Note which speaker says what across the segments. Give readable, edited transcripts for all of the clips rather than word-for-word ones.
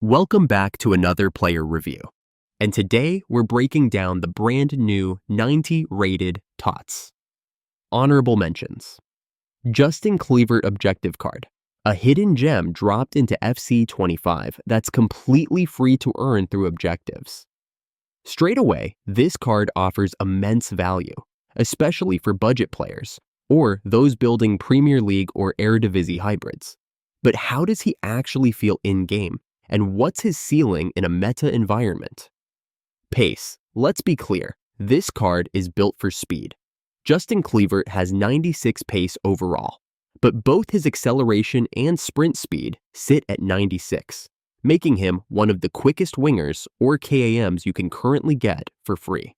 Speaker 1: Welcome back to another player review, and today we're breaking down the brand new 90 rated TOTS. Honorable mentions. Justin Kluivert objective card, a hidden gem dropped into FC 25 that's completely free to earn through objectives. Straight away, this card offers immense value, especially for budget players or those building Premier League or Eredivisie hybrids. But how does he actually feel in-game? And what's his ceiling in a meta environment? Pace. Let's be clear, this card is built for speed. Justin Kluivert has 96 pace overall, but both his acceleration and sprint speed sit at 96, making him one of the quickest wingers or KAMs you can currently get for free.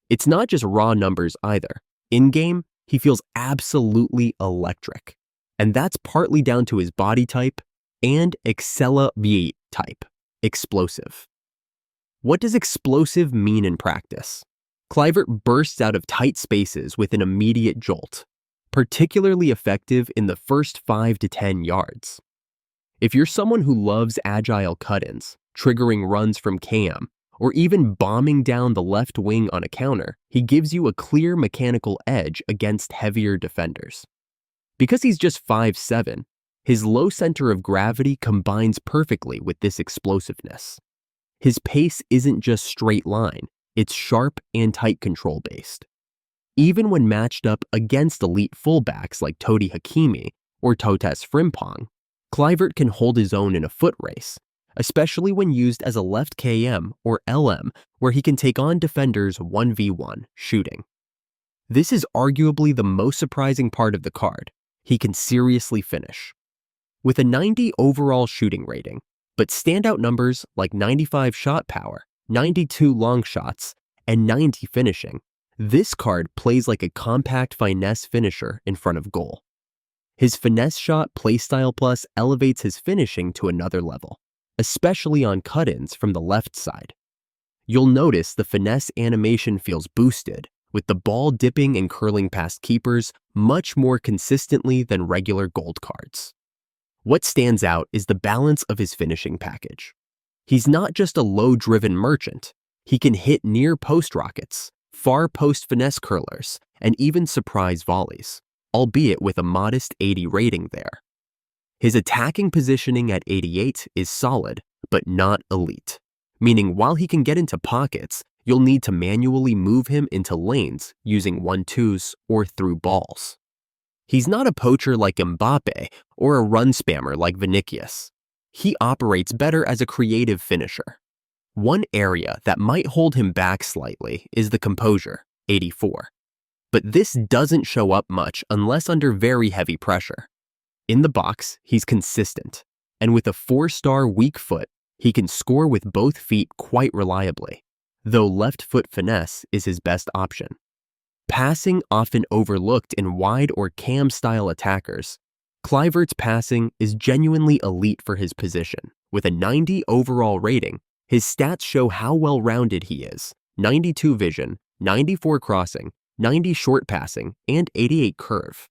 Speaker 1: It's not just raw numbers either. In-game, he feels absolutely electric, and that's partly down to his body type and Excella type, explosive. What does explosive mean in practice? Kluivert bursts out of tight spaces with an immediate jolt, particularly effective in the first 5 to 10 yards. If you're someone who loves agile cut-ins, triggering runs from KM, or even bombing down the left wing on a counter, he gives you a clear mechanical edge against heavier defenders. Because he's just 5'7", his low center of gravity combines perfectly with this explosiveness. His pace isn't just straight line, it's sharp and tight control based. Even when matched up against elite fullbacks like Todi Hakimi or Totes Frimpong, Kluivert can hold his own in a foot race, especially when used as a left KM or LM where he can take on defenders 1v1 shooting. This is arguably the most surprising part of the card. He can seriously finish. With a 90 overall shooting rating, but standout numbers like 95 shot power, 92 long shots, and 90 finishing, this card plays like a compact finesse finisher in front of goal. His finesse shot playstyle plus elevates his finishing to another level, especially on cut-ins from the left side. You'll notice the finesse animation feels boosted, with the ball dipping and curling past keepers much more consistently than regular gold cards. What stands out is the balance of his finishing package. He's not just a low-driven merchant. He can hit near-post rockets, far-post finesse curlers, and even surprise volleys, albeit with a modest 80 rating there. His attacking positioning at 88 is solid, but not elite, meaning while he can get into pockets, you'll need to manually move him into lanes using 1-2s or through balls. He's not a poacher like Mbappe or a run spammer like Vinicius. He operates better as a creative finisher. One area that might hold him back slightly is the composure, 84. But this doesn't show up much unless under very heavy pressure. In the box, he's consistent, and with a 4-star weak foot, he can score with both feet quite reliably, though left foot finesse is his best option. Passing often overlooked in wide or cam-style attackers, Kluivert's passing is genuinely elite for his position. With a 90 overall rating, his stats show how well-rounded he is: 92 vision, 94 crossing, 90 short passing, and 88 curve.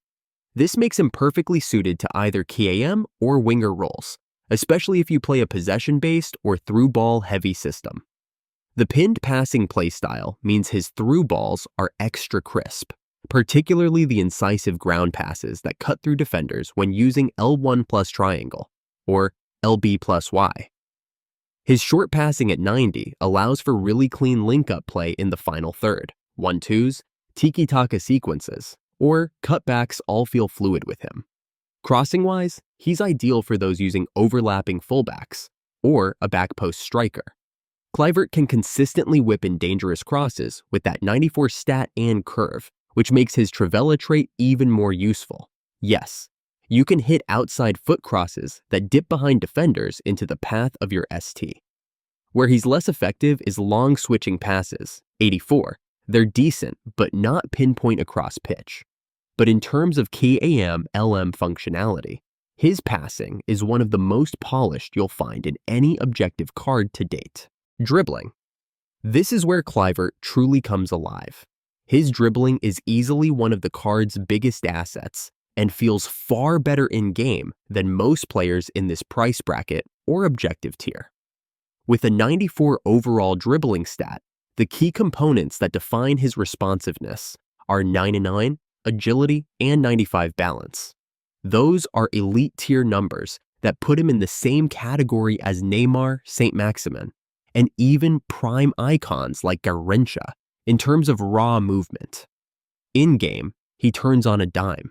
Speaker 1: This makes him perfectly suited to either KAM or winger roles, especially if you play a possession-based or through-ball heavy system. The pinned passing playstyle means his through balls are extra crisp, particularly the incisive ground passes that cut through defenders when using L1 plus triangle, or LB plus Y. His short passing at 90 allows for really clean link-up play in the final third, 1-2s, tiki-taka sequences, or cutbacks all feel fluid with him. Crossing-wise, he's ideal for those using overlapping fullbacks, or a back post striker. Kluivert can consistently whip in dangerous crosses with that 94 stat and curve, which makes his Trivela trait even more useful. Yes, you can hit outside foot crosses that dip behind defenders into the path of your ST. Where he's less effective is long switching passes, 84. They're decent, but not pinpoint across pitch. But in terms of KAM-LM functionality, his passing is one of the most polished you'll find in any objective card to date. Dribbling. This is where Kluivert truly comes alive. His dribbling is easily one of the card's biggest assets, and feels far better in-game than most players in this price bracket or objective tier. With a 94 overall dribbling stat, the key components that define his responsiveness are 99, agility, and 95 balance. Those are elite tier numbers that put him in the same category as Neymar, Saint-Maximin, and even prime icons like Garrincha in terms of raw movement. In-game, he turns on a dime.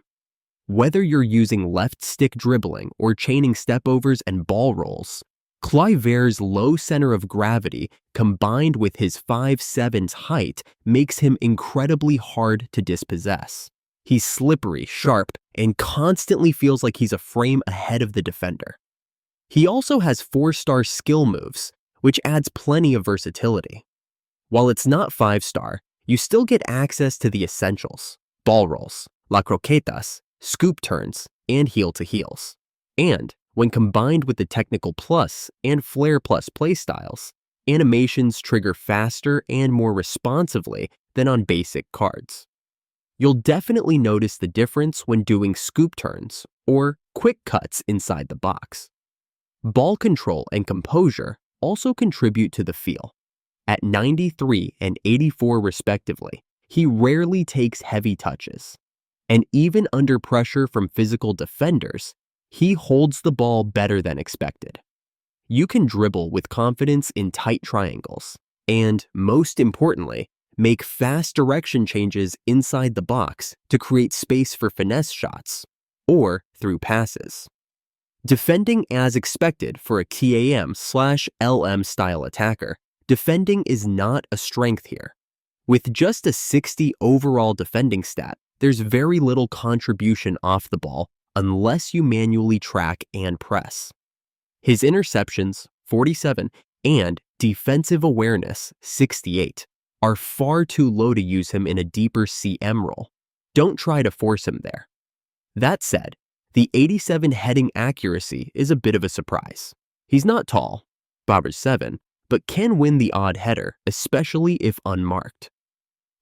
Speaker 1: Whether you're using left-stick dribbling or chaining stepovers and ball rolls, Kluivert's low center of gravity combined with his 5'7" height makes him incredibly hard to dispossess. He's slippery, sharp, and constantly feels like he's a frame ahead of the defender. He also has 4-star skill moves, which adds plenty of versatility. While it's not 5-star, you still get access to the essentials: ball rolls, la croquetas, scoop turns, and heel-to-heels. And when combined with the Technical Plus and Flair Plus playstyles, animations trigger faster and more responsively than on basic cards. You'll definitely notice the difference when doing scoop turns or quick cuts inside the box. Ball control and composure also contribute to the feel. At 93 and 84 respectively, he rarely takes heavy touches. And even under pressure from physical defenders, he holds the ball better than expected. You can dribble with confidence in tight triangles, and most importantly, make fast direction changes inside the box to create space for finesse shots, or through passes. Defending as expected for a KAM/LM style attacker, defending is not a strength here. With just a 60 overall defending stat, there's very little contribution off the ball unless you manually track and press. His interceptions, 47, and defensive awareness, 68, are far too low to use him in a deeper CM role. Don't try to force him there. That said, the 87 heading accuracy is a bit of a surprise. He's not tall, Bobber's 7, but can win the odd header, especially if unmarked.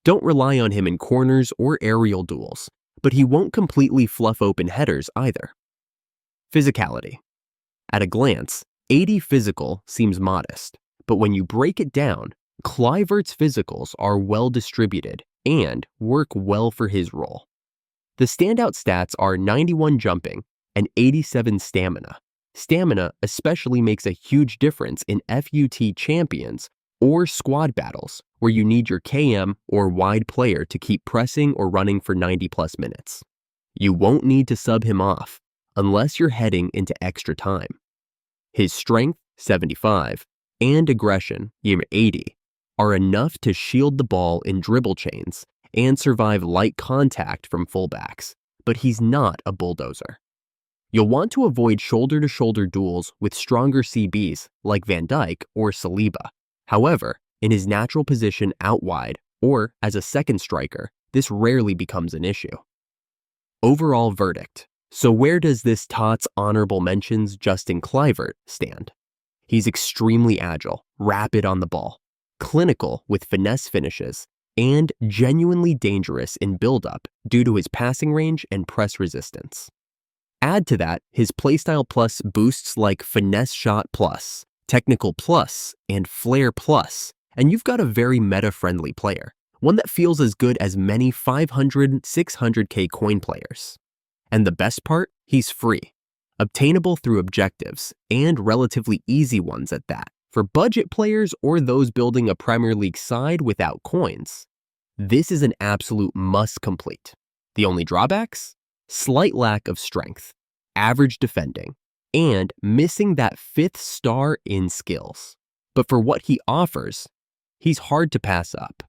Speaker 1: Don't rely on him in corners or aerial duels, but he won't completely fluff open headers either. Physicality. At a glance, 80 physical seems modest, but when you break it down, Kluivert's physicals are well distributed and work well for his role. The standout stats are 91 jumping and 87 stamina. Stamina especially makes a huge difference in FUT champions or squad battles where you need your KM or wide player to keep pressing or running for 90+ minutes. You won't need to sub him off unless you're heading into extra time. His strength, 75, and aggression, 80, are enough to shield the ball in dribble chains and survive light contact from fullbacks, but he's not a bulldozer. You'll want to avoid shoulder-to-shoulder duels with stronger CBs like Van Dijk or Saliba. However, in his natural position out wide or as a second striker, this rarely becomes an issue. Overall verdict. So where does this TOTS honorable mentions Justin Kluivert stand? He's extremely agile, rapid on the ball, clinical with finesse finishes, and genuinely dangerous in build-up due to his passing range and press resistance. Add to that his playstyle plus boosts like Finesse Shot Plus, Technical Plus, and Flair Plus, and you've got a very meta-friendly player, one that feels as good as many 500, 600k coin players. And the best part? He's free, obtainable through objectives, and relatively easy ones at that, for budget players or those building a Premier League side without coins. This is an absolute must complete. The only drawbacks? Slight lack of strength, average defending, and missing that 5th star in skills. But for what he offers, he's hard to pass up.